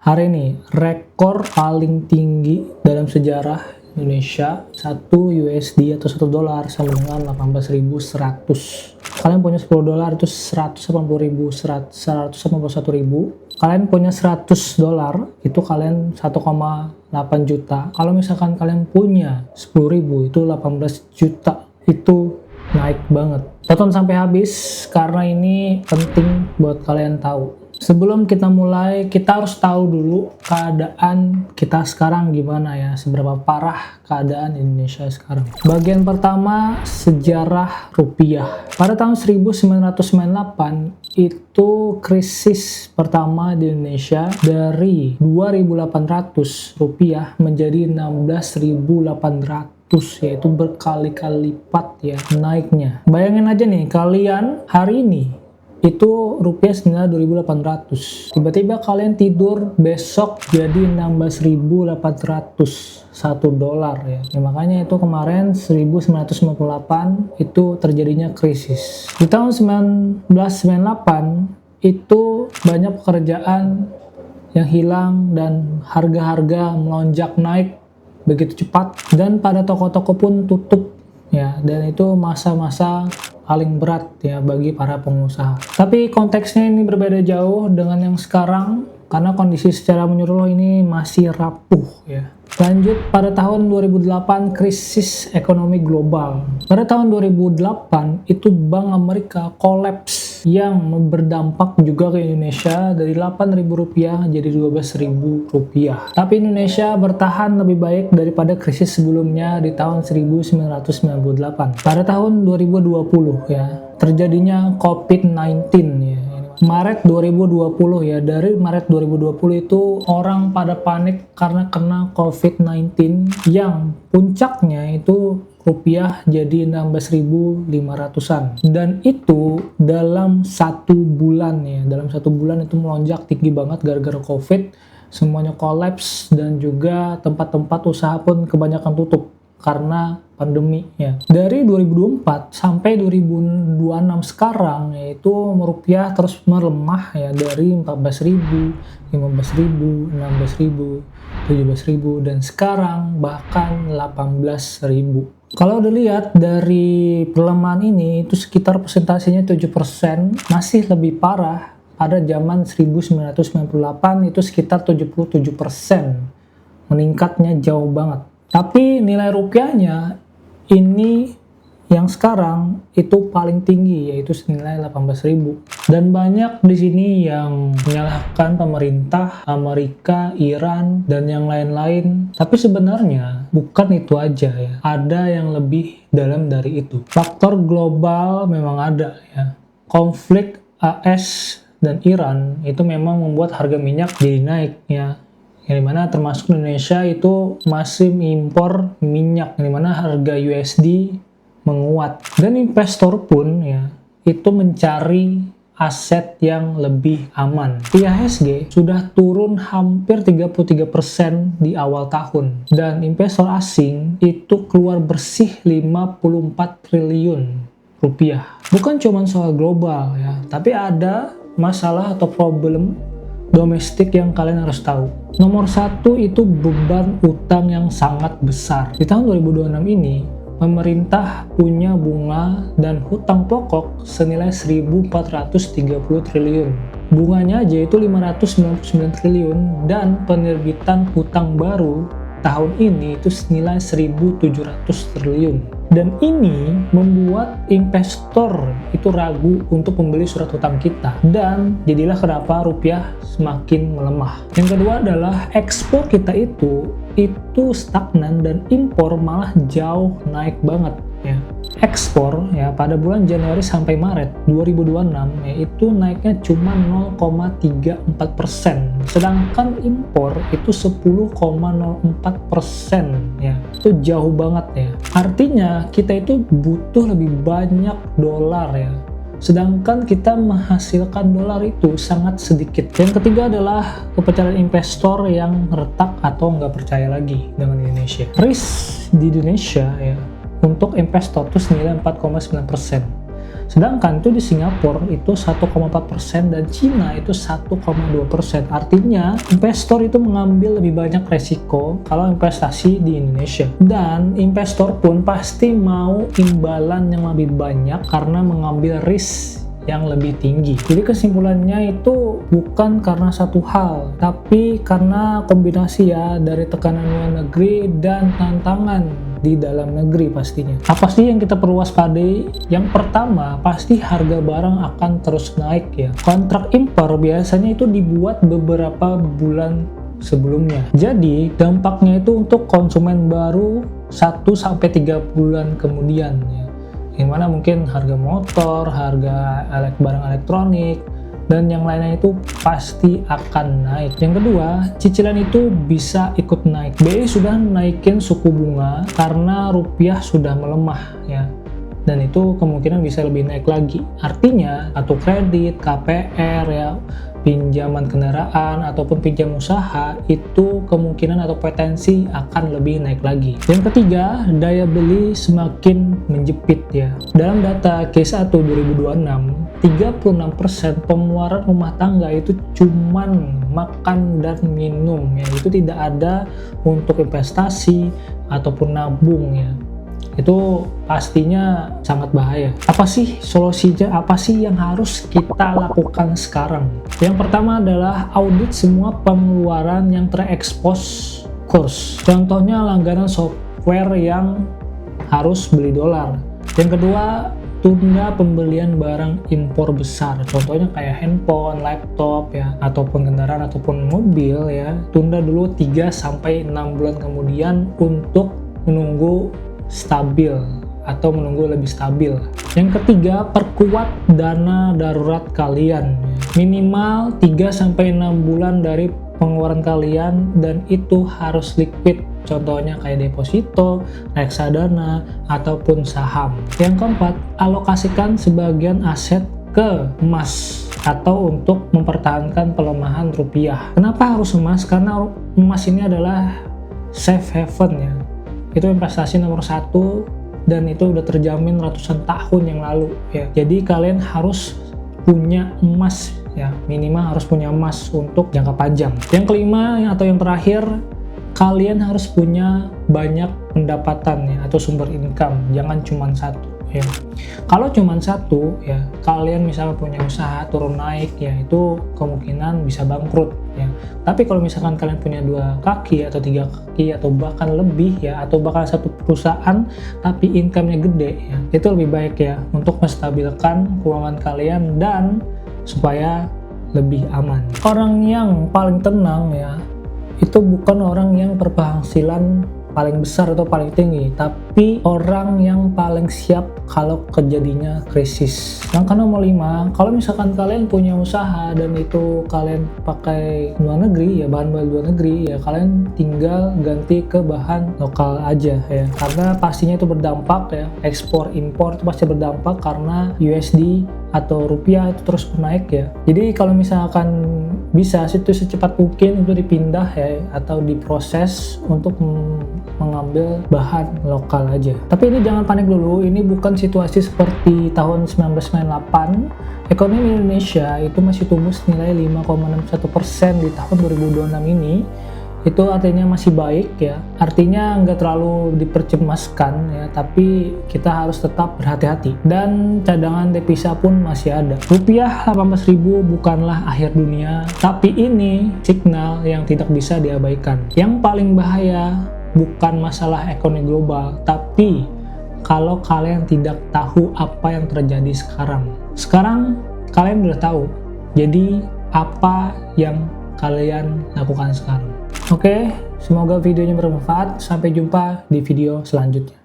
Hari ini rekor paling tinggi dalam sejarah Indonesia, 1 USD atau 1 dolar sama dengan 18.100. Kalian punya 10 dolar itu 181.000. Kalian punya 100 dolar itu kalian 1,8 juta. Kalau misalkan kalian punya 10.000 itu 18 juta. Itu naik banget. Tonton sampai habis karena ini penting buat kalian tahu. Sebelum kita mulai, kita harus tahu dulu keadaan kita sekarang gimana ya, seberapa parah keadaan Indonesia sekarang. Bagian pertama, sejarah rupiah. Pada tahun 1998, itu krisis pertama di Indonesia dari 2.800 rupiah menjadi 16.800, yaitu berkali-kali lipat ya naiknya. Bayangin aja nih, kalian hari ini itu rupiah senilai 2.800. Tiba-tiba kalian tidur besok jadi 16.800 1 dolar ya. Makanya itu kemarin 1998 itu terjadinya krisis. Di tahun 1998 itu banyak pekerjaan yang hilang dan harga-harga melonjak naik begitu cepat, dan pada toko-toko pun tutup ya, dan itu masa-masa paling berat ya bagi para pengusaha. Tapi konteksnya ini berbeda jauh dengan yang sekarang karena kondisi secara menyeluruh ini masih rapuh ya. Lanjut, pada tahun 2008 krisis ekonomi global. Pada tahun 2008 itu Bank Amerika kolaps yang berdampak juga ke Indonesia dari Rp8.000 jadi Rp12.000. Tapi Indonesia bertahan lebih baik daripada krisis sebelumnya di tahun 1998. Pada tahun 2020 ya, terjadinya COVID-19 ya. Maret 2020 ya, dari Maret 2020 itu orang pada panik karena kena COVID-19 yang puncaknya itu rupiah jadi 16.500-an, dan itu dalam 1 bulan ya, dalam 1 bulan itu melonjak tinggi banget gara-gara COVID, semuanya kolaps dan juga tempat-tempat usaha pun kebanyakan tutup karena pandemi ya. Dari 2024 sampai 2026 sekarang yaitu rupiah terus melemah ya, dari 14.000, 15.000, 16.000, 17.000 dan sekarang bahkan 18.000. Kalau dilihat dari pelemahan ini itu sekitar persentasenya 7%, masih lebih parah pada zaman 1998 itu sekitar 77%. Meningkatnya jauh banget. Tapi nilai rupiahnya ini yang sekarang itu paling tinggi, yaitu senilai 18.000. Dan banyak di sini yang menyalahkan pemerintah Amerika, Iran, dan yang lain-lain. Tapi sebenarnya bukan itu aja ya. Ada yang lebih dalam dari itu. Faktor global memang ada ya. Konflik AS dan Iran itu memang membuat harga minyak jadi naik ya. Yang dimana termasuk Indonesia itu masih impor minyak, yang dimana harga USD menguat, dan investor pun ya itu mencari aset yang lebih aman. IHSG sudah turun hampir 33% di awal tahun, dan investor asing itu keluar bersih 54 triliun rupiah. Bukan cuma soal global ya, tapi ada masalah atau problem domestik yang kalian harus tahu. Nomor 1 itu beban utang yang sangat besar. Di tahun 2026 ini, pemerintah punya bunga dan hutang pokok senilai 1.430 triliun. Bunganya aja itu 599 triliun, dan penerbitan hutang baru tahun ini itu senilai 1.700 triliun. Dan ini membuat investor itu ragu untuk membeli surat hutang kita, dan jadilah kenapa rupiah semakin melemah. Yang kedua adalah ekspor kita itu stagnan dan impor malah jauh naik banget ya. Ekspor ya pada bulan Januari sampai Maret 2026 ya itu naiknya cuma 0,34%, sedangkan impor itu 10,04% ya. Itu jauh banget ya. Artinya kita itu butuh lebih banyak dolar ya, sedangkan kita menghasilkan dolar itu sangat sedikit. Yang ketiga adalah kepercayaan investor yang retak atau nggak percaya lagi dengan Indonesia. Risk di Indonesia ya untuk investor itu senilai 4,9%. Sedangkan itu di Singapura itu 1,4% dan Cina itu 1,2%. Artinya investor itu mengambil lebih banyak resiko kalau investasi di Indonesia. Dan investor pun pasti mau imbalan yang lebih banyak karena mengambil risk yang lebih tinggi. Jadi kesimpulannya itu bukan karena satu hal, tapi karena kombinasi ya dari tekanan luar negeri dan tantangan di dalam negeri pastinya. Apa sih yang kita perlu waspadai? Yang pertama, pasti harga barang akan terus naik ya. Kontrak impor biasanya itu dibuat beberapa bulan sebelumnya. Jadi dampaknya itu untuk konsumen baru 1-3 bulan kemudian ya. Gimana mungkin harga motor, harga barang elektronik, dan yang lainnya itu pasti akan naik. Yang kedua, cicilan itu bisa ikut naik. BI sudah naikin suku bunga karena rupiah sudah melemah ya. Dan itu kemungkinan bisa lebih naik lagi. Artinya, kartu kredit, KPR ya, pinjaman kendaraan ataupun pinjam usaha itu kemungkinan atau potensi akan lebih naik lagi. Yang ketiga, daya beli semakin menjepit ya. Dalam data Q1 2026, 36% pengeluaran rumah tangga itu cuman makan dan minum ya. Itu tidak ada untuk investasi ataupun nabung ya. Itu pastinya sangat bahaya. Apa sih solusinya? Apa sih yang harus kita lakukan sekarang? Yang pertama adalah audit semua pengeluaran yang terekspos kurs. Contohnya langganan software yang harus beli dolar. Yang kedua, tunda pembelian barang impor besar. Contohnya kayak handphone, laptop ya, ataupun kendaraan ataupun mobil ya. Tunda dulu 3-6 bulan kemudian untuk menunggu stabil atau menunggu lebih stabil. Yang ketiga, perkuat dana darurat kalian. Minimal 3-6 bulan dari pengeluaran kalian dan itu harus liquid. Contohnya kayak deposito, reksadana, ataupun saham. Yang keempat, alokasikan sebagian aset ke emas atau untuk mempertahankan pelemahan rupiah. Kenapa harus emas? Karena emas ini adalah safe haven ya. Itu investasi nomor 1 dan itu udah terjamin ratusan tahun yang lalu ya. Jadi kalian harus punya emas ya, minimal harus punya emas untuk jangka panjang. Yang kelima atau yang terakhir, kalian harus punya banyak pendapatan ya atau sumber income, jangan cuma satu ya. Kalau cuma satu ya, kalian misalnya punya usaha turun naik ya, itu kemungkinan bisa bangkrut ya. Tapi kalau misalkan kalian punya 2 kaki atau 3 kaki atau bahkan lebih ya, atau bahkan satu perusahaan tapi income-nya gede ya, itu lebih baik ya untuk menstabilkan keuangan kalian dan supaya lebih aman. Orang yang paling tenang ya, itu bukan orang yang berpenghasilan paling besar atau paling tinggi, tapi orang yang paling siap kalau kejadinya krisis. Langkah nomor 5, kalau misalkan kalian punya usaha dan itu kalian pakai luar negeri ya, bahan-bahan luar negeri ya, kalian tinggal ganti ke bahan lokal aja ya, karena pastinya itu berdampak ya, ekspor impor itu pasti berdampak karena USD atau rupiah itu terus naik ya. Jadi kalau misalkan bisa itu secepat mungkin itu dipindah ya atau diproses untuk mengambil bahan lokal aja. Tapi ini jangan panik dulu, ini bukan situasi seperti tahun 1998. Ekonomi Indonesia itu masih tumbuh senilai 5,61% di tahun 2026 ini. Itu artinya masih baik ya, artinya nggak terlalu dipercemaskan ya, tapi kita harus tetap berhati-hati dan cadangan devisa pun masih ada. Rupiah 18.000 bukanlah akhir dunia, tapi ini signal yang tidak bisa diabaikan. Yang paling bahaya bukan masalah ekonomi global, tapi kalau kalian tidak tahu apa yang terjadi sekarang. Sekarang kalian udah tahu, jadi apa yang kalian lakukan sekarang? Oke, semoga videonya bermanfaat. Sampai jumpa di video selanjutnya.